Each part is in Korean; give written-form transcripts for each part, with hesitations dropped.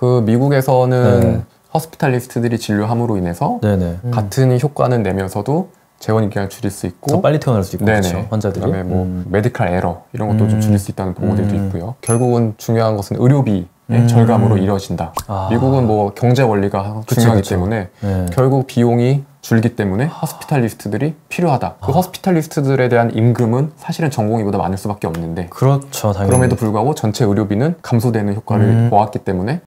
그 미국에서는 허스피탈리스트들이 진료함으로 인해서 같은 효과는 내면서도 재원 기간을 줄일 수 있고 더 빨리 퇴원할 수 있고 그렇죠, 환자들이. 그다음에 뭐 메디컬 에러 이런 것도 좀 줄일 수 있다는 보고들도 있고요. 결국은 중요한 것은 의료비의 절감으로 이루어진다. 미국은 뭐 경제 원리가 중요하기 때문에 결국 비용이 줄기 때문에 허스피탈리스트들이 필요하다. 그 허스피탈리스트들에 대한 임금은 사실은 전공의보다 많을 수밖에 없는데 그렇죠, 당연히. 그럼에도 불구하고 전체 의료비는 감소되는 효과를 보았기 때문에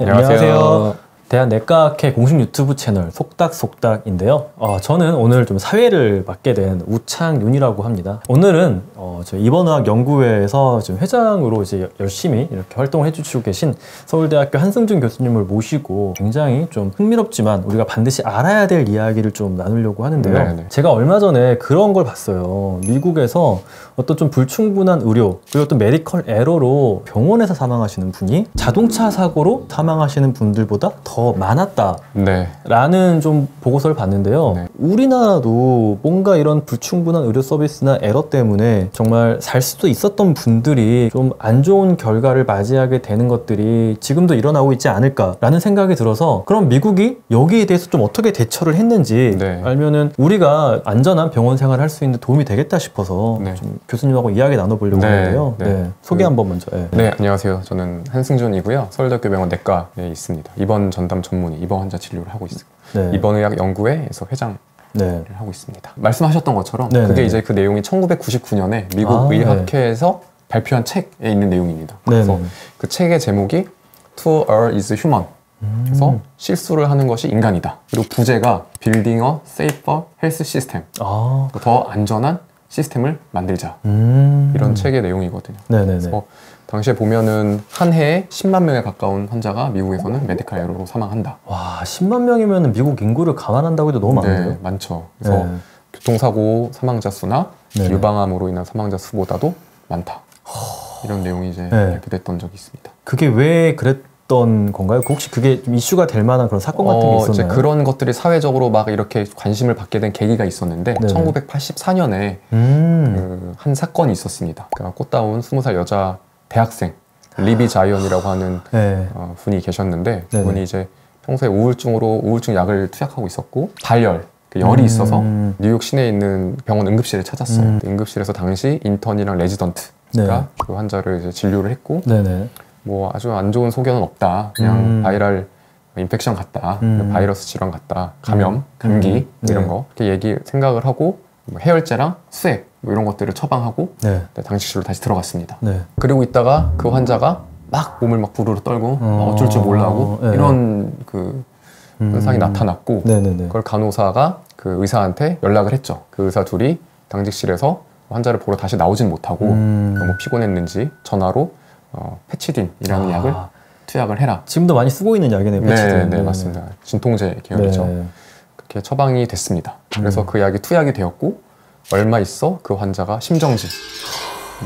안녕하세요. 대한내과학회 공식 유튜브 채널 속닥속닥인데요. 저는 오늘 좀 사회를 맡게 된 우창윤이라고 합니다. 오늘은 저희 입원의학연구회에서 지금 회장으로 이제 열심히 이렇게 활동을 해주시고 계신 서울대학교 한승준 교수님을 모시고 굉장히 좀 흥미롭지만 우리가 반드시 알아야 될 이야기를 좀 나누려고 하는데요. 제가 얼마 전에 그런 걸 봤어요. 미국에서 어떤 좀 불충분한 의료 그리고 또 메디컬 에러로 병원에서 사망하시는 분이 자동차 사고로 사망하시는 분들보다 더 많았다 라는 좀 보고서를 봤는데요. 우리나라도 뭔가 이런 불충분한 의료 서비스나 에러 때문에 정말 살 수도 있었던 분들이 좀 안 좋은 결과를 맞이하게 되는 것들이 지금도 일어나고 있지 않을까 라는 생각이 들어서 그럼 미국이 여기에 대해서 좀 어떻게 대처를 했는지 알면은 우리가 안전한 병원 생활을 할 수 있는 도움이 되겠다 싶어서 좀 교수님하고 이야기 나눠보려고 하는데요. 소개 한번 먼저. 안녕하세요. 저는 한승준이고요. 서울대학교 병원 내과에 있습니다. 입원 전담 전문의, 입원 환자 진료를 하고 있습니다. 입원의학연구회에서 회장 를 하고 있습니다. 말씀하셨던 것처럼 그게 이제 그 내용이 1999년에 미국 의학회에서 발표한 책에 있는 내용입니다. 그래서 그 책의 제목이 To Err is Human. 그래서 실수를 하는 것이 인간이다. 그리고 부제가 Building a Safer Health System. 더 안전한 시스템을 만들자. 이런 책의 내용이거든요. 그래서 당시에 보면은 한 해에 10만 명에 가까운 환자가 미국에서는 메디컬 에러로 사망한다. 와, 10만 명이면 미국 인구를 감안한다고 해도 너무 많은데요? 많죠. 그래서 교통사고 사망자 수나 유방암으로 인한 사망자 수보다도 많다. 이런 내용이 이제 발표됐던 적이 있습니다. 그게 왜 그랬던 건가요? 혹시 그게 좀 이슈가 될 만한 그런 사건 같은 게 있었나요? 이제 그런 것들이 사회적으로 막 이렇게 관심을 받게 된 계기가 있었는데 1984년에 한 사건이 있었습니다. 그러니까 꽃다운 20살 여자 대학생 리비 자이언이라고 하는 분이 계셨는데 그분이 이제 평소에 우울증 약을 투약하고 있었고 발열, 열이 있어서 뉴욕 시내에 있는 병원 응급실을 찾았어요. 응급실에서 당시 인턴이랑 레지던트가 그 환자를 이제 진료를 했고 뭐 아주 안 좋은 소견은 없다. 그냥 바이럴 인펙션 같다. 바이러스 질환 같다. 감염, 감기 이런 거 이렇게 생각을 하고 뭐 해열제랑 수액 뭐 이런 것들을 처방하고 당직실로 다시 들어갔습니다. 그리고 있다가 그 환자가 막 몸을 막 부르르 떨고 어쩔 줄 몰라 하고 이런 그 현상이 나타났고 그걸 간호사가 그 의사한테 연락을 했죠. 그 의사 둘이 당직실에서 환자를 보러 다시 나오진 못하고 너무 피곤했는지 전화로 페치딘이라는 약을 투약을 해라. 지금도 많이 쓰고 있는 약이네요. 페치딘. 네, 맞습니다. 진통제 계열이죠. 그렇게 처방이 됐습니다. 그래서 그 약이 투약이 되었고 얼마 있어 그 환자가 심정지를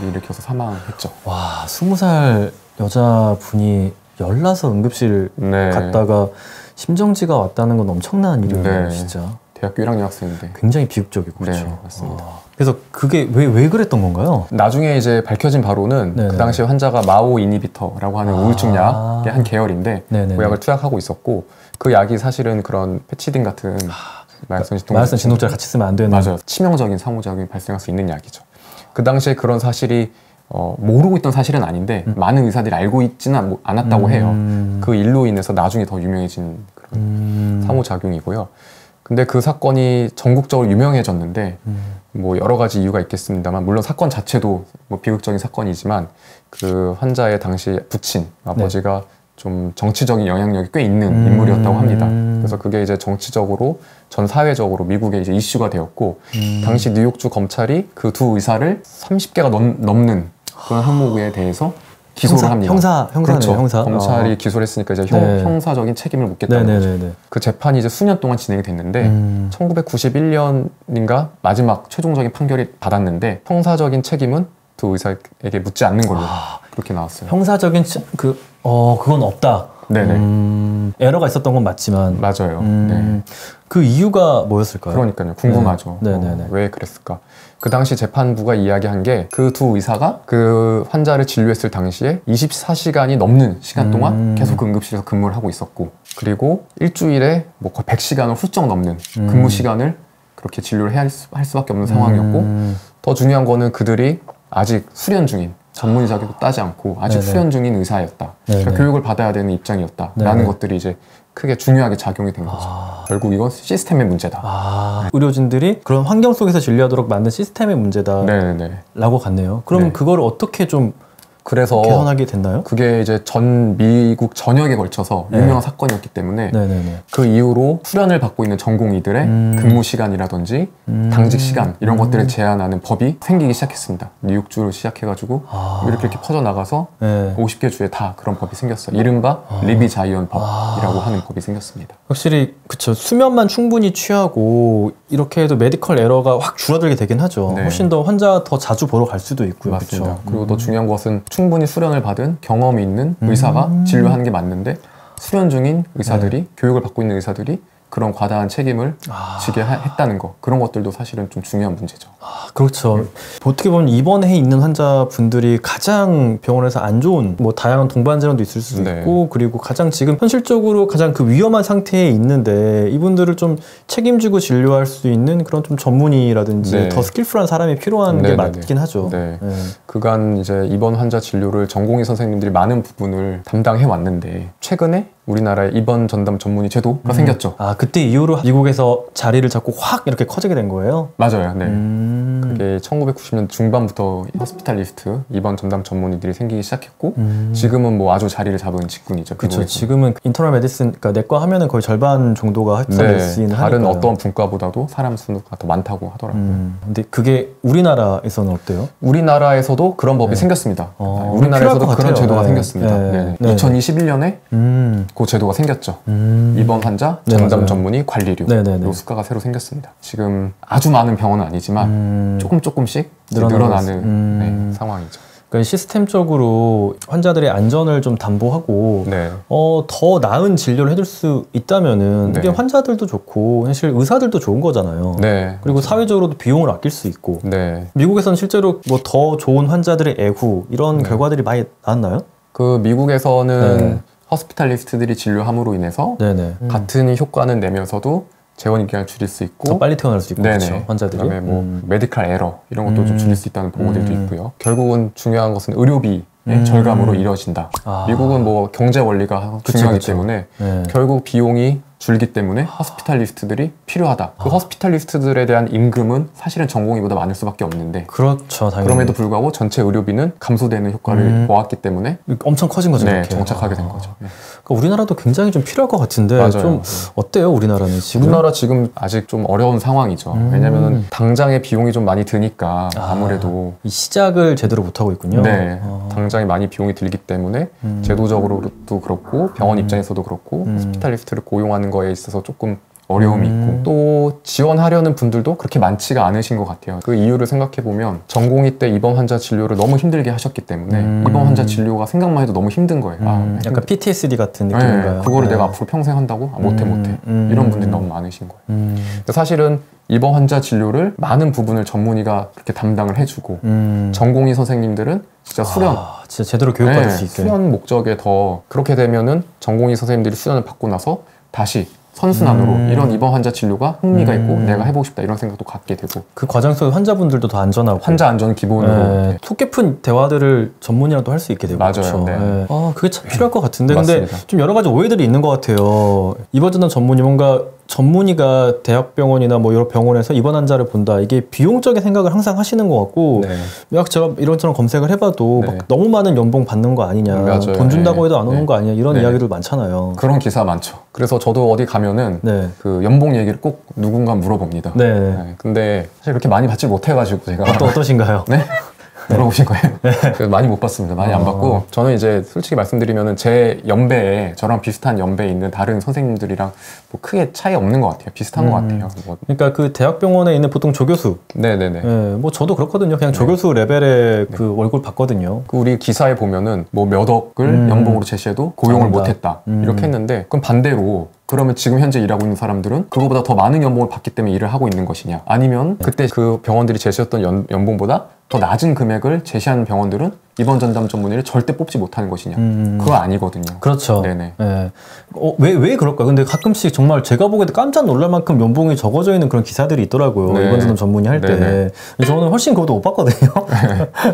일으켜서 사망했죠. 와, 20살 여자분이 열나서 응급실 갔다가 심정지가 왔다는 건 엄청난 일이에요. 진짜. 대학교 1학년 학생인데 굉장히 비극적이고 그렇죠. 맞습니다. 그래서 그게 왜 그랬던 건가요? 나중에 이제 밝혀진 바로는 그 당시 환자가 마오 이니비터라고 하는 우울증 약의 한 계열인데 그 약을 투약하고 있었고 그 약이 사실은 그런 페치딘 같은 마약성 진통제를 같이 쓰면 안 되는. 맞아요. 치명적인 상호작용이 발생할 수 있는 약이죠. 그 당시에 그런 사실이 모르고 있던 사실은 아닌데 많은 의사들이 알고 있지는 않았다고 해요. 그 일로 인해서 나중에 더 유명해진 그런 상호작용이고요. 근데 그 사건이 전국적으로 유명해졌는데 뭐 여러 가지 이유가 있겠습니다만 물론 사건 자체도 뭐 비극적인 사건이지만 그 환자의 당시 부친 아버지가 좀 정치적인 영향력이 꽤 있는 인물이었다고 합니다. 그래서 그게 이제 정치적으로 전 사회적으로 미국에 이제 이슈가 되었고 당시 뉴욕주 검찰이 그 두 의사를 30개가 넘는 그런 항목에 대해서 기소를 합니다. 형사네요, 형사. 검찰이 기소를 했으니까 이제 형사적인 책임을 묻겠다는 거죠. 그 재판이 이제 수년 동안 진행이 됐는데 1991년인가 마지막 최종적인 판결이 받았는데 형사적인 책임은 두 의사에게 묻지 않는 걸로 그렇게 나왔어요. 형사적인 그건 없다. 에러가 있었던 건 맞지만 맞아요. 그 이유가 뭐였을까요? 그러니까요. 궁금하죠. 왜 그랬을까? 그 당시 재판부가 이야기한 게 그 두 의사가 그 환자를 진료했을 당시에 24시간이 넘는 시간 동안 계속 응급실에서 근무를 하고 있었고, 그리고 일주일에 뭐 거의 100시간을 훌쩍 넘는 근무 시간을 그렇게 진료를 할 수밖에 없는 상황이었고, 더 중요한 거는 그들이 아직 수련 중인, 전문의 자격도 따지 않고 아직 네네. 수련 중인 의사였다. 그러니까 교육을 받아야 되는 입장이었다라는 것들이 이제 크게 중요하게 작용이 된 거죠. 결국 이건 시스템의 문제다. 의료진들이 그런 환경 속에서 진료하도록 만든 시스템의 문제다라고 갔네요. 그럼 네. 그걸 어떻게 좀 그래서 개선하게 됐나요? 그게 이제 전 미국 전역에 걸쳐서 유명한 사건이었기 때문에 그 이후로 수련을 받고 있는 전공의들의 근무 시간이라든지 당직 시간 이런 것들을 제한하는 법이 생기기 시작했습니다. 뉴욕주로 시작해가지고 이렇게 퍼져나가서 50개 주에 다 그런 법이 생겼어요. 이른바 리비 자이언 법이라고 하는 법이 생겼습니다. 확실히 그쵸. 수면만 충분히 취하고 이렇게 해도 메디컬 에러가 확 줄어들게 되긴 하죠. 네. 훨씬 더 환자 더 자주 보러 갈 수도 있고요. 맞습니다. 그쵸? 그리고 더 중요한 것은 충분히 수련을 받은 경험이 있는 의사가 진료하는 게 맞는데, 수련 중인 의사들이 교육을 받고 있는 의사들이 그런 과다한 책임을 지게 했다는 거, 그런 것들도 사실은 좀 중요한 문제죠. 그렇죠. 어떻게 보면 입원해 있는 환자분들이 가장 병원에서 안 좋은 뭐 다양한 동반 질환도 있을 수도 있고, 그리고 가장 지금 현실적으로 가장 그 위험한 상태에 있는데 이분들을 좀 책임지고 진료할 수 있는 그런 좀 전문의라든지 더 스킬풀한 사람이 필요한 게 맞긴 하죠. 그간 이제 입원 환자 진료를 전공의 선생님들이 많은 부분을 담당해 왔는데, 최근에 우리나라에 입원 전담 전문의 제도가 생겼죠. 그때 이후로 미국에서 자리를 잡고 확 이렇게 커지게 된 거예요? 맞아요. 네. 그게 1990년 중반부터 호스피탈리스트 입원 전담 전문의들이 생기기 시작했고, 지금은 뭐 아주 자리를 잡은 직군이죠. 그렇죠. 지금은 인터널 메디슨, 그러니까 내과 하면은 거의 절반 정도가 흡사 메디슨이 하니까요. 다른 어떤 분과보다도 사람 수가 더 많다고 하더라고요. 근데 그게 우리나라에서는 어때요? 우리나라에서도 그런 법이 생겼습니다. 우리나라에서도 그런 제도가 생겼습니다. 2021년에 그 제도가 생겼죠. 입원 환자 전담 전문의 관리료 요 수가가 새로 생겼습니다. 지금 아주 많은 병원은 아니지만 조금씩 늘어나는 상황이죠. 그러니까 시스템적으로 환자들의 안전을 좀 담보하고 더 나은 진료를 해줄 수 있다면은 이게 환자들도 좋고 사실 의사들도 좋은 거잖아요. 그리고 사회적으로도 비용을 아낄 수 있고. 미국에서는 실제로 뭐 더 좋은 환자들의 애후 이런 결과들이 많이 나왔나요? 그 미국에서는 호스피탈리스트들이 진료함으로 인해서 같은 효과는 내면서도 재원 기간을 줄일 수 있고, 더 빨리 퇴원할 수 있고, 그렇죠, 환자들이. 그다음에 뭐 메디컬 에러 이런 것도 좀 줄일 수 있다는 보고들도 있고요. 결국은 중요한 것은 의료비 절감으로 이루어진다. 미국은 뭐 경제 원리가 중요하기 때문에 결국 비용이 줄기 때문에 호스피탈리스트들이 필요하다. 그 호스피탈리스트들에 대한 임금은 사실은 전공의보다 많을 수밖에 없는데, 그렇죠, 당연히. 그럼에도 불구하고 전체 의료비는 감소되는 효과를 보았기 때문에 엄청 커진 거죠. 이렇게. 정착하게 된 거죠. 그러니까 우리나라도 굉장히 좀 필요할 것 같은데 좀 어때요, 우리나라는 지금? 우리나라 지금 아직 좀 어려운 상황이죠. 왜냐면은 당장의 비용이 좀 많이 드니까 아무래도 이 시작을 제대로 못 하고 있군요. 당장에 많이 비용이 들기 때문에 제도적으로도 그렇고 병원 입장에서도 그렇고 호스피탈리스트를 고용하는 거에 있어서 조금 어려움이 있고, 또 지원하려는 분들도 그렇게 많지가 않으신 것 같아요. 그 이유를 생각해보면 전공의 때 입원 환자 진료를 너무 힘들게 하셨기 때문에 입원 환자 진료가 생각만 해도 너무 힘든 거예요. 약간 PTSD 같은 느낌인가요? 그거를 내가 앞으로 평생 한다고? 못해 이런 분들이 너무 많으신 거예요. 사실은 입원 환자 진료를 많은 부분을 전문의가 그렇게 담당을 해주고, 전공의 선생님들은 진짜 수련, 진짜 제대로 교육받을 수 있게 수련 목적에 더, 그렇게 되면은 전공의 선생님들이 수련을 받고 나서 다시 선순환으로 이런 입원 환자 진료가 흥미가 있고 내가 해보고 싶다 이런 생각도 갖게 되고, 그 과정 속에 환자분들도 더 안전하고 환자 안전 기본으로 속 깊은 대화들을 전문의랑도 할 수 있게 되고. 맞아요. 그렇죠. 그게 참 필요할 것 같은데 맞습니다. 근데 좀 여러 가지 오해들이 있는 것 같아요. 입원 전담 전문의, 뭔가 전문의가 대학병원이나 뭐 여러 병원에서 입원 환자를 본다, 이게 비용적인 생각을 항상 하시는 것 같고, 막 제가 이런저런 검색을 해봐도 막 너무 많은 연봉 받는 거 아니냐, 돈 준다고 해도 안 오는 거 아니냐, 이런 이야기들 많잖아요. 그런 기사 많죠. 그래서 저도 어디 가면은 그 연봉 얘기를 꼭 누군가 물어봅니다. 근데 사실 그렇게 많이 받지 못해가지고 제가 어떠신가요? 물어보신 거예요? 그래서 많이 못 봤습니다. 많이 안 봤고 저는 이제 솔직히 말씀드리면은 제 연배에 저랑 비슷한 연배에 있는 다른 선생님들이랑 뭐 크게 차이 없는 것 같아요. 비슷한 것 같아요. 뭐. 그러니까 그 대학병원에 있는 보통 조교수. 네네네. 뭐 저도 그렇거든요. 그냥 조교수 레벨의 그 월급 받거든요. 그 우리 기사에 보면은 뭐 몇 억을 연봉으로 제시해도 고용을 못했다 이렇게 했는데 그럼 반대로 그러면 지금 현재 일하고 있는 사람들은 그거보다 더 많은 연봉을 받기 때문에 일을 하고 있는 것이냐 아니면 그때 그 병원들이 제시했던 연봉보다 더 낮은 금액을 제시하는 병원들은 입원 전담 전문의를 절대 뽑지 못하는 것이냐 그거 아니거든요. 그렇죠. 네네. 네. 왜 그럴까요? 근데 가끔씩 정말 제가 보기에도 깜짝 놀랄 만큼 연봉이 적어져 있는 그런 기사들이 있더라고요. 네. 입원 전담 전문의 할 때. 저는 훨씬 그것도 못 봤거든요.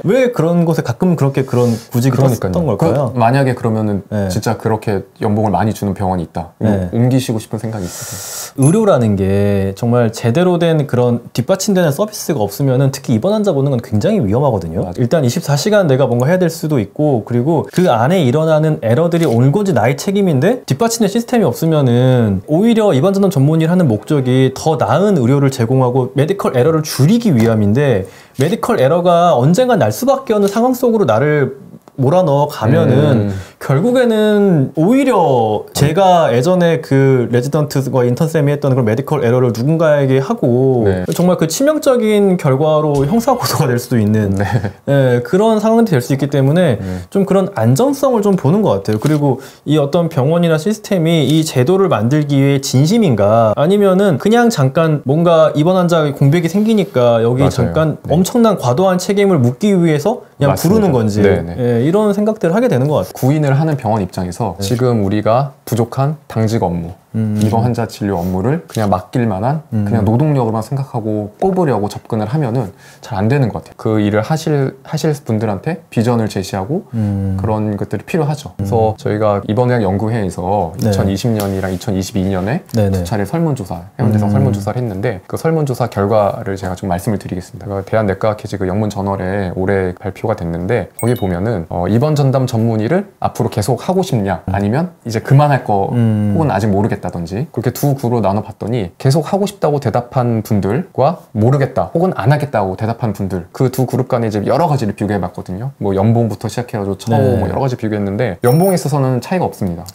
왜 그런 곳에 가끔 그렇게 그런 구직이 떴던 걸까요? 만약에 그러면은 진짜 그렇게 연봉을 많이 주는 병원이 있다. 옮기시고 싶은 생각이 있으세요? 의료라는 게 정말 제대로 된 그런 뒷받침되는 서비스가 없으면은 특히 입원 환자 보는 건 굉장히 위험하거든요. 맞아. 일단 24시간 내가 뭔가 해야 될 수도 있고 그리고 그 안에 일어나는 에러들이 온고지 나의 책임인데 뒷받침된 시스템이 없으면은 오히려 입원 전담 전문의를 하는 목적이 더 나은 의료를 제공하고 메디컬 에러를 줄이기 위함인데 메디컬 에러가 언젠간 날 수밖에 없는 상황 속으로 나를 몰아넣어 가면은 결국에는 오히려 제가 예전에 그 레지던트과 인턴쌤이 했던 그런 메디컬 에러를 누군가에게 하고 정말 그 치명적인 결과로 형사고소가 될 수도 있는 그런 상황이 될 수 있기 때문에 좀 그런 안정성을 좀 보는 것 같아요. 그리고 이 어떤 병원이나 시스템이 이 제도를 만들기 위해 진심인가 아니면은 그냥 잠깐 뭔가 입원 환자 공백이 생기니까 여기 잠깐 엄청난 과도한 책임을 묻기 위해서 그냥 부르는 건지 이런 생각들을 하게 되는 것 같아요. 구인을 하는 병원 입장에서 지금 우리가 부족한 당직 업무 입원 환자 진료 업무를 그냥 맡길 만한 그냥 노동력으로만 생각하고 뽑으려고 접근을 하면은 잘 안 되는 것 같아요. 그 일을 하실 분들한테 비전을 제시하고 그런 것들이 필요하죠. 그래서 저희가 입원의학 연구회에서 2020년이랑 2022년에 두 차례 설문조사, 해운대성 설문조사를 했는데 그 설문조사 결과를 제가 좀 말씀을 드리겠습니다. 대한내과학회 지금 영문저널에 올해 발표가 됐는데 거기 보면은 입원 전담 전문의를 앞으로 계속 하고 싶냐 아니면 이제 그만할 거 혹은 아직 모르겠다든지 그렇게 두 구로 나눠봤더니 계속 하고 싶다고 대답한 분들과 모르겠다 혹은 안 하겠다고 대답한 분들 그 두 그룹 간에 이제 여러 가지를 비교해봤거든요. 뭐 연봉부터 시작해가지고 처우 뭐 여러 가지 비교했는데 연봉에 있어서는 차이가 없습니다.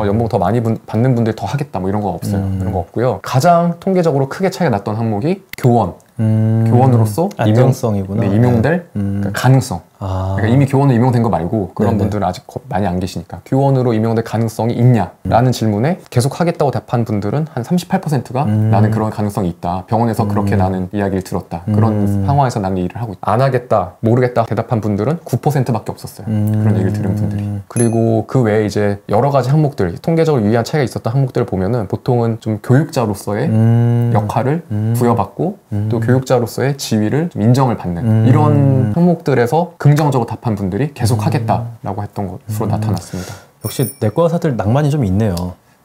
연봉 더 많이 받는 분들이 더 하겠다 뭐 이런 거 없어요. 그런 거 없고요. 가장 통계적으로 크게 차이가 났던 항목이 교원. 교원으로서 안정성이구나. 임용될 그러니까 가능성. 그러니까 이미 교원으로 임용된 거 말고 그런 분들은 아직 많이 안 계시니까 교원으로 임용될 가능성이 있냐라는 질문에 계속 하겠다고 답한 분들은 한 38%가 나는 그런 가능성이 있다. 병원에서 그렇게 나는 이야기를 들었다. 그런 상황에서 나는 일을 하고 있다. 안 하겠다, 모르겠다 대답한 분들은 9%밖에 없었어요. 그런 얘기를 들은 분들이. 그리고 그 외에 이제 여러 가지 항목들, 통계적으로 유의한 차이가 있었던 항목들을 보면은 보통은 좀 교육자로서의 역할을 부여받고 또 교육자로서의 지위를 좀 인정을 받는 이런 항목들에서 긍정적으로 답한 분들이 계속 하겠다라고 했던 것으로 나타났습니다. 역시 내과 의사들 낭만이 좀 있네요.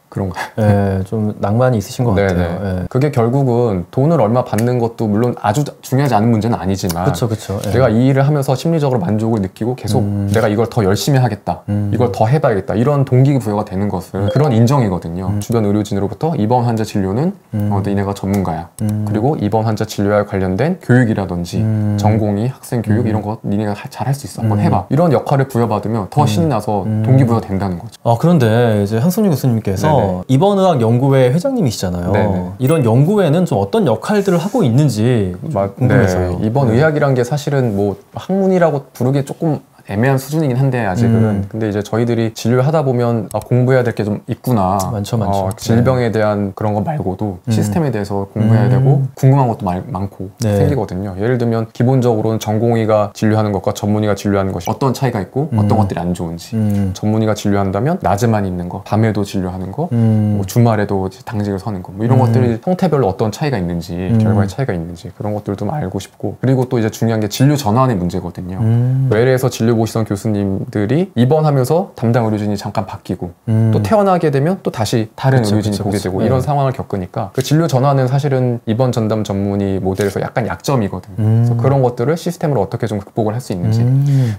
그런가요? 네, 좀 낭만이 있으신 것 같아요. 네. 그게 결국은 돈을 얼마 받는 것도 물론 아주 중요하지 않은 문제는 아니지만 그쵸. 내가 이 일을 하면서 심리적으로 만족을 느끼고 계속 내가 이걸 더 열심히 하겠다 이걸 더 해봐야겠다 이런 동기 부여가 되는 것은 그런 인정이거든요. 주변 의료진으로부터 이번 환자 진료는 너희네가 전문가야. 그리고 이번 환자 진료와 관련된 교육이라든지 전공의 학생 교육 이런 거 니네가 잘 할 수 있어. 한번 해봐. 이런 역할을 부여받으면 더 신이 나서 동기부여가 된다는 거죠. 그런데 이제 한순희 교수님께서 입원의학 연구회 회장님이시잖아요. 이런 연구회는 좀 어떤 역할들을 하고 있는지 궁금해서요. 입원의학이란 게 사실은 뭐 학문이라고 부르기 조금 애매한 수준이긴 한데 아직은 근데 이제 저희들이 진료를 하다 보면 공부해야 될 게 좀 있구나. 많죠. 질병에 대한 그런 거 말고도 시스템에 대해서 공부해야 되고 궁금한 것도 많고 생기거든요. 예를 들면 기본적으로는 전공의가 진료하는 것과 전문의가 진료하는 것이 어떤 차이가 있고 어떤 것들이 안 좋은지 전문의가 진료한다면 낮에만 있는 거, 밤에도 진료하는 거, 뭐 주말에도 당직을 서는 거, 뭐 이런 것들이 형태별로 어떤 차이가 있는지 결과의 차이가 있는지 그런 것들도 알고 싶고 그리고 또 이제 중요한 게 진료 전환의 문제거든요. 외래에서 진료 모시던 교수님들이 입원하면서 담당 의료진이 잠깐 바뀌고 또 퇴원하게 되면 또 다시 다른 의료진이 보게 되고 이런 상황을 겪으니까 그 진료 전환은 사실은 입원 전담 전문의 모델에서 약간 약점이거든. 그래서 그런 것들을 시스템으로 어떻게 좀 극복을 할 수 있는지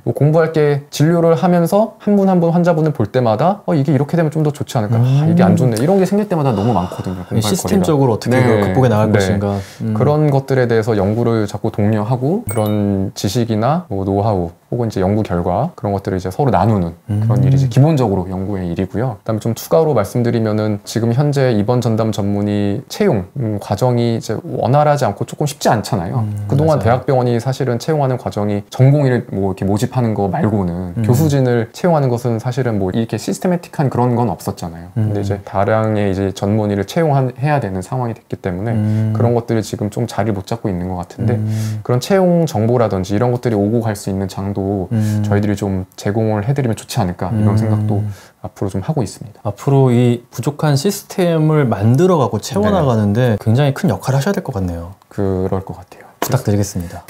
뭐 공부할 게 진료를 하면서 한 분 한 분 환자분을 볼 때마다 이게 이렇게 되면 좀 더 좋지 않을까? 이게 안 좋네. 이런 게 생길 때마다 너무 많거든요. 시스템적으로 어떻게 극복해 나갈 것인가. 그런 것들에 대해서 연구를 자꾸 독려하고 그런 지식이나 뭐 노하우 혹은 이제 연구 결과 그런 것들을 이제 서로 나누는 그런 일이 이제 기본적으로 연구의 일이고요. 그다음에 좀 추가로 말씀드리면은 지금 현재 입원 전담 전문의 채용 과정이 이제 원활하지 않고 조금 쉽지 않잖아요. 그동안 맞아요. 대학병원이 사실은 채용하는 과정이 전공의를 뭐 이렇게 모집하는 거 말고는 교수진을 채용하는 것은 사실은 뭐 이렇게 시스테매틱한 그런 건 없었잖아요. 근데 이제 다량의 이제 전문의를 채용해야 되는 상황이 됐기 때문에 그런 것들이 지금 좀 자리를 못 잡고 있는 것 같은데 그런 채용 정보라든지 이런 것들이 오고 갈 수 있는 장도 저희들이 좀 제공을 해드리면 좋지 않을까 이런 생각도 앞으로 좀 하고 있습니다. 앞으로 이 부족한 시스템을 만들어가고 채워나가는데 굉장히 큰 역할을 하셔야 될 것 같네요. 그럴 것 같아요. 부탁드리겠습니다.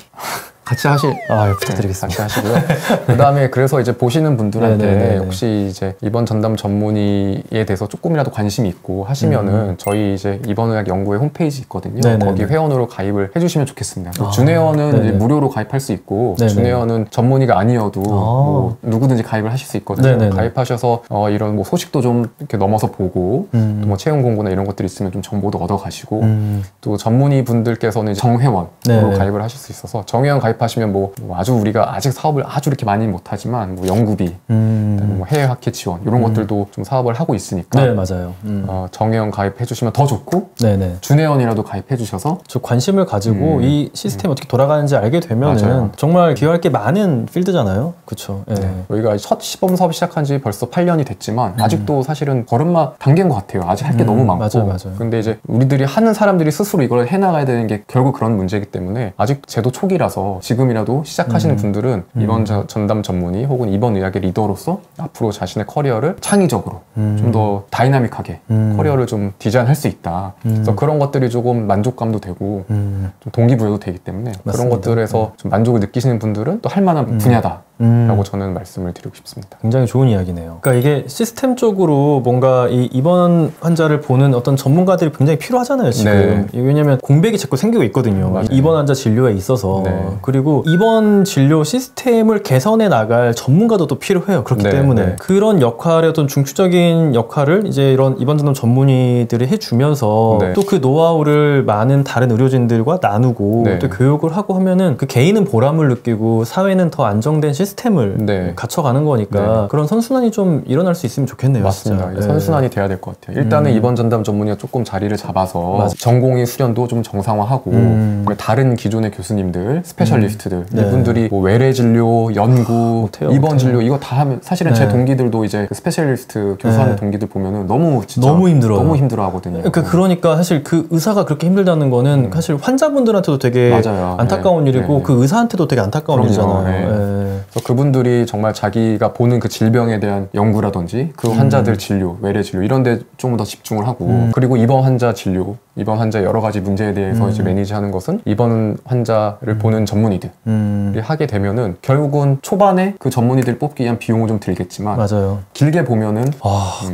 같이 하실 부탁드리겠습니다. 같이 하시고요. 그다음에 그래서 이제 보시는 분들한테 네네네. 혹시 이제 입원 전담 전문의에 대해서 조금이라도 관심이 있고 하시면은 저희 이제 입원의학 연구회 홈페이지 있거든요. 네네네. 거기 회원으로 가입을 해주시면 좋겠습니다. 준회원은 이제 무료로 가입할 수 있고 네네. 준회원은 전문의가 아니어도 뭐 누구든지 가입을 하실 수 있거든요. 네네네. 가입하셔서 이런 뭐 소식도 좀 이렇게 넘어서 보고 또 뭐 채용 공고나 이런 것들이 있으면 좀 정보도 얻어가시고 또 전문의 분들께서는 정회원으로 네네. 가입을 하실 수 있어서 정회원 가입하시면 뭐 아주 우리가 아직 사업을 아주 이렇게 많이 못하지만 뭐 연구비, 그다음에 뭐 해외 학회 지원 이런 것들도 좀 사업을 하고 있으니까 네, 맞아요. 정회원 가입해 주시면 더 좋고 네네. 준회원이라도 가입해 주셔서 저 관심을 가지고 이 시스템이 어떻게 돌아가는지 알게 되면은 맞아요. 정말 기여할 게 많은 필드잖아요. 그렇죠. 네. 저희가 첫 시범 사업 시작한 지 벌써 8년이 됐지만 아직도 사실은 걸음마 단계인 것 같아요. 아직 할 게 너무 많고. 맞아요. 근데 이제 우리들이 하는 사람들이 스스로 이걸 해나가야 되는 게 결국 그런 문제이기 때문에 아직 제도 초기라서 지금이라도 시작하시는 분들은 입원 전담 전문의 혹은 입원 의학의 리더로서 앞으로 자신의 커리어를 창의적으로 좀 더 다이나믹하게 커리어를 좀 디자인할 수 있다. 그래서 그런 것들이 조금 만족감도 되고 좀 동기부여도 되기 때문에 맞습니다. 그런 것들에서 좀 만족을 느끼시는 분들은 또 할 만한 분야다. 라고 저는 말씀을 드리고 싶습니다. 굉장히 좋은 이야기네요. 그러니까 이게 시스템적으로 뭔가 이 입원 환자를 보는 어떤 전문가들이 굉장히 필요하잖아요, 지금. 네. 왜냐면 공백이 자꾸 생기고 있거든요. 맞아요. 입원 환자 진료에 있어서. 네. 그리고 입원 진료 시스템을 개선해 나갈 전문가도 또 필요해요. 그렇기 네, 때문에 네. 그런 역할의 어떤 중추적인 역할을 이제 이런 입원 전담 전문의들이 해주면서 네. 또 그 노하우를 많은 다른 의료진들과 나누고 네. 또 교육을 하고 하면은 그 개인은 보람을 느끼고 사회는 더 안정된 시스템을 네. 갖춰가는 거니까 그런 선순환이 좀 일어날 수 있으면 좋겠네요. 맞습니다. 진짜. 선순환이 돼야 될 것 같아요. 일단은 입원 전담 전문의가 조금 자리를 잡아서 전공의 수련도 좀 정상화하고 다른 기존의 교수님들, 스페셜리스트들 이분들이 뭐 외래 진료, 연구, 못해요, 입원 못해요. 진료 이거 다 하면 사실은 제 동기들도 이제 그 스페셜리스트 교수하는 동기들 보면은 너무 진짜 너무 힘들어요. 너무 힘들어 하거든요. 그러니까 사실 그 의사가 그렇게 힘들다는 거는 사실 환자분들한테도 되게 맞아요. 안타까운 네. 일이고 네. 그 의사한테도 되게 안타까운 그럼요. 일이잖아요. 네. 예. 그래서 그분들이 정말 자기가 보는 그 질병에 대한 연구라든지 그 환자들 진료, 외래 진료 이런 데 좀 더 집중을 하고 그리고 입원 환자 진료, 입원 환자 여러 가지 문제에 대해서 이제 매니지하는 것은 입원 환자를 보는 전문의들이 하게 되면은 결국은 초반에 그 전문의들 뽑기 위한 비용은 좀 들겠지만 맞아요. 길게 보면은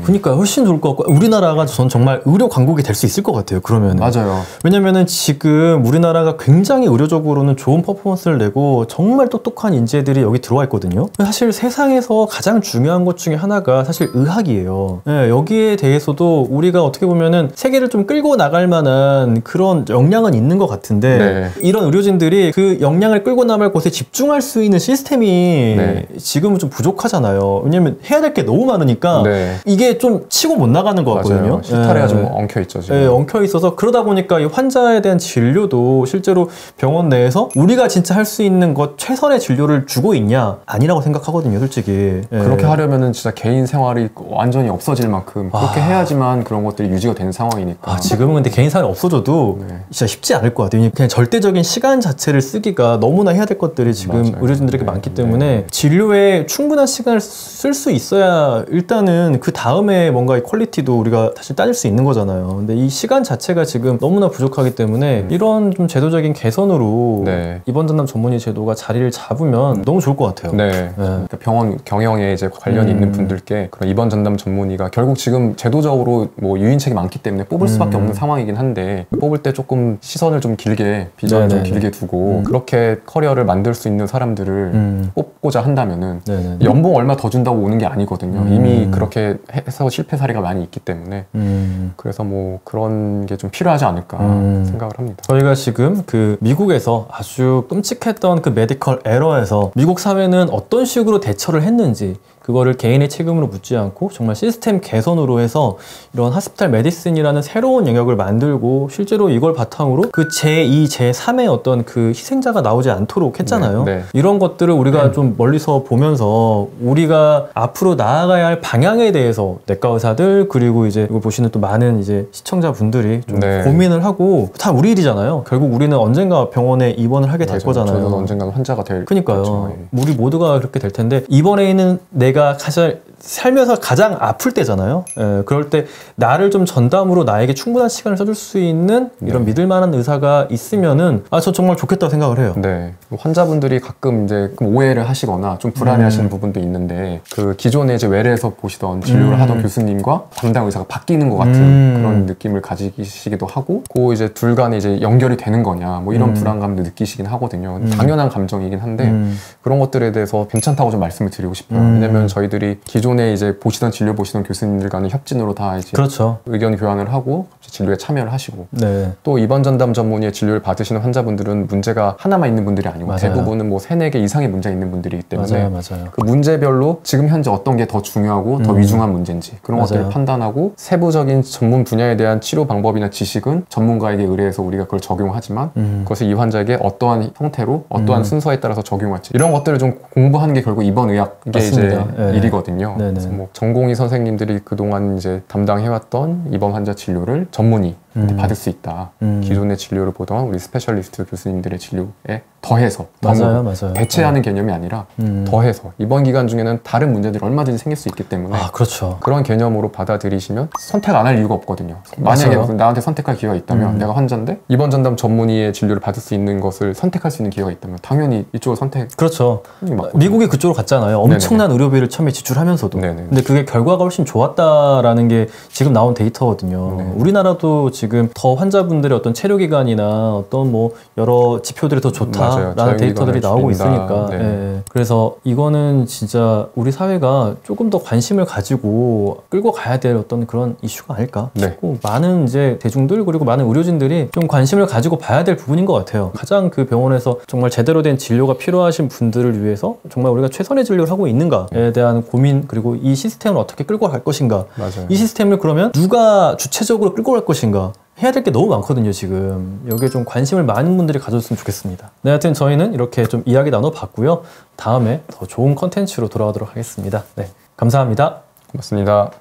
그러니까 훨씬 좋을 것 같고 우리나라가 전 정말 의료 강국이 될 수 있을 것 같아요. 그러면 맞아요. 왜냐면은 지금 우리나라가 굉장히 의료적으로는 좋은 퍼포먼스를 내고 정말 똑똑한 인재들이 여기 들어와 있거든요. 사실 세상에서 가장 중요한 것 중에 하나가 사실 의학이에요. 네, 여기에 대해서도 우리가 어떻게 보면은 세계를 좀 끌고 나갈 만한 그런 역량은 있는 것 같은데 네. 이런 의료진들이 그 역량을 끌고 나갈 곳에 집중할 수 있는 시스템이 지금은 좀 부족하잖아요. 왜냐면 해야 될 게 너무 많으니까 이게 좀 치고 못 나가는 것 같거든요. 맞아요. 실타래가 좀 엉켜있죠 지금. 네, 엉켜 있어서 그러다 보니까 이 환자에 대한 진료도 실제로 병원 내에서 우리가 진짜 할 수 있는 것 최선의 진료를 주고 있냐? 아니라고 생각하거든요, 솔직히. 그렇게 하려면은 진짜 개인 생활이 완전히 없어질 만큼 그렇게 해야지만 그런 것들이 유지가 되는 상황이니까. 지금은 근데 개인 사례 없어져도 진짜 쉽지 않을 것 같아요. 그냥 절대적인 시간 자체를 쓰기가 너무나 해야 될 것들이 지금 맞아요. 의료진들에게 많기 때문에 진료에 충분한 시간을 쓸 수 있어야 일단은 그 다음에 뭔가 이 퀄리티도 우리가 다시 따질 수 있는 거잖아요. 근데 이 시간 자체가 지금 너무나 부족하기 때문에 이런 좀 제도적인 개선으로 입원 전담 전문의 제도가 자리를 잡으면 너무 좋을 것 같아요. 그러니까 병원 경영에 이제 관련이 있는 분들께 그런 입원 전담 전문의가 결국 지금 제도적으로 뭐 유인책이 많기 때문에 뽑을 수밖에 없는 상황이긴 한데 뽑을 때 조금 시선을 좀 길게 비전을 좀 길게 두고 그렇게 커리어를 만들 수 있는 사람들을 뽑고자 한다면은 연봉 얼마 더 준다고 오는 게 아니거든요. 이미 그렇게 해서 실패 사례가 많이 있기 때문에 그래서 뭐 그런 게 좀 필요하지 않을까 생각을 합니다. 저희가 지금 그 미국에서 아주 끔찍했던 그 메디컬 에러에서 미국 사회는 어떤 식으로 대처를 했는지 그거를 개인의 책임으로 묻지 않고 정말 시스템 개선으로 해서 이런 하스피탈 메디슨이라는 새로운 영역을 만들고 실제로 이걸 바탕으로 그 제2, 제3의 어떤 그 희생자가 나오지 않도록 했잖아요. 이런 것들을 우리가 좀 멀리서 보면서 우리가 앞으로 나아가야 할 방향에 대해서 내과 의사들 그리고 이제 이걸 보시는 또 많은 이제 시청자분들이 좀 고민을 하고 다 우리 일이잖아요. 결국 우리는 언젠가 병원에 입원을 하게 될 거잖아요. 저도 언젠가 환자가 될 그러니까요. 거죠. 우리 모두가 그렇게 될 텐데 이번에는 내가 사실 살면서 가장 아플 때잖아요. 그럴 때 나를 좀 전담으로 나에게 충분한 시간을 써줄 수 있는 이런 믿을 만한 의사가 있으면은 저 정말 좋겠다고 생각을 해요. 환자분들이 가끔 이제 오해를 하시거나 좀 불안해하시는 부분도 있는데 그 기존에 이제 외래에서 보시던 진료를 하던 교수님과 담당 의사가 바뀌는 것 같은 그런 느낌을 가지시기도 하고 그 이제 둘 간에 이제 연결이 되는 거냐 뭐 이런 불안감도 느끼시긴 하거든요. 당연한 감정이긴 한데 그런 것들에 대해서 괜찮다고 좀 말씀을 드리고 싶어요. 왜냐면 저희들이 기존에 이제 진료 보시던 교수님들 간의 협진으로 다 이제 의견 교환을 하고 진료에 참여를 하시고 또 입원 전담 전문의의 진료를 받으시는 환자분들은 문제가 하나만 있는 분들이 아니고 대부분은 뭐 3-4개 이상의 문제가 있는 분들이기 때문에 그 문제별로 지금 현재 어떤 게 더 중요하고 더 위중한 문제인지 그런 것들을 판단하고 세부적인 전문 분야에 대한 치료 방법이나 지식은 전문가에게 의뢰해서 우리가 그걸 적용하지만 그것을 이 환자에게 어떠한 형태로 어떠한 순서에 따라서 적용할지 이런 것들을 좀 공부하는 게 결국 입원 의학의 이제 일이거든요. 그래서 뭐 전공의 선생님들이 그동안 이제 담당해왔던 입원 환자 진료를 전문의 받을 수 있다. 기존의 진료를 보던 우리 스페셜리스트 교수님들의 진료에 더해서 대체하는 개념이 아니라 더해서 이번 기간 중에는 다른 문제들이 얼마든지 생길 수 있기 때문에 그런 개념으로 받아들이시면 선택 안 할 이유가 없거든요. 만약에 나한테 선택할 기회가 있다면 내가 환자인데 입원 전담 전문의의 진료를 받을 수 있는 것을 선택할 수 있는 기회가 있다면 당연히 이쪽을 선택 미국이 그쪽으로 갔잖아요. 엄청난 의료비를 처음에 지출하면서도 근데 그게 결과가 훨씬 좋았다라는 게 지금 나온 데이터거든요. 우리나라도 지금 더 환자분들의 어떤 체류 기간이나 어떤 뭐 여러 지표들이 더 좋다라는 데이터들이 나오고 있으니까 그래서 이거는 진짜 우리 사회가 조금 더 관심을 가지고 끌고 가야 될 어떤 그런 이슈가 아닐까 싶고 많은 이제 대중들 그리고 많은 의료진들이 좀 관심을 가지고 봐야 될 부분인 것 같아요. 가장 그 병원에서 정말 제대로 된 진료가 필요하신 분들을 위해서 정말 우리가 최선의 진료를 하고 있는가에 대한 고민 그리고 이 시스템을 어떻게 끌고 갈 것인가 이 시스템을 그러면 누가 주체적으로 끌고 갈 것인가 해야 될 게 너무 많거든요. 지금 여기에 좀 관심을 많은 분들이 가졌으면 좋겠습니다. 하여튼 저희는 이렇게 좀 이야기 나눠봤고요. 다음에 더 좋은 컨텐츠로 돌아오도록 하겠습니다. 감사합니다. 고맙습니다.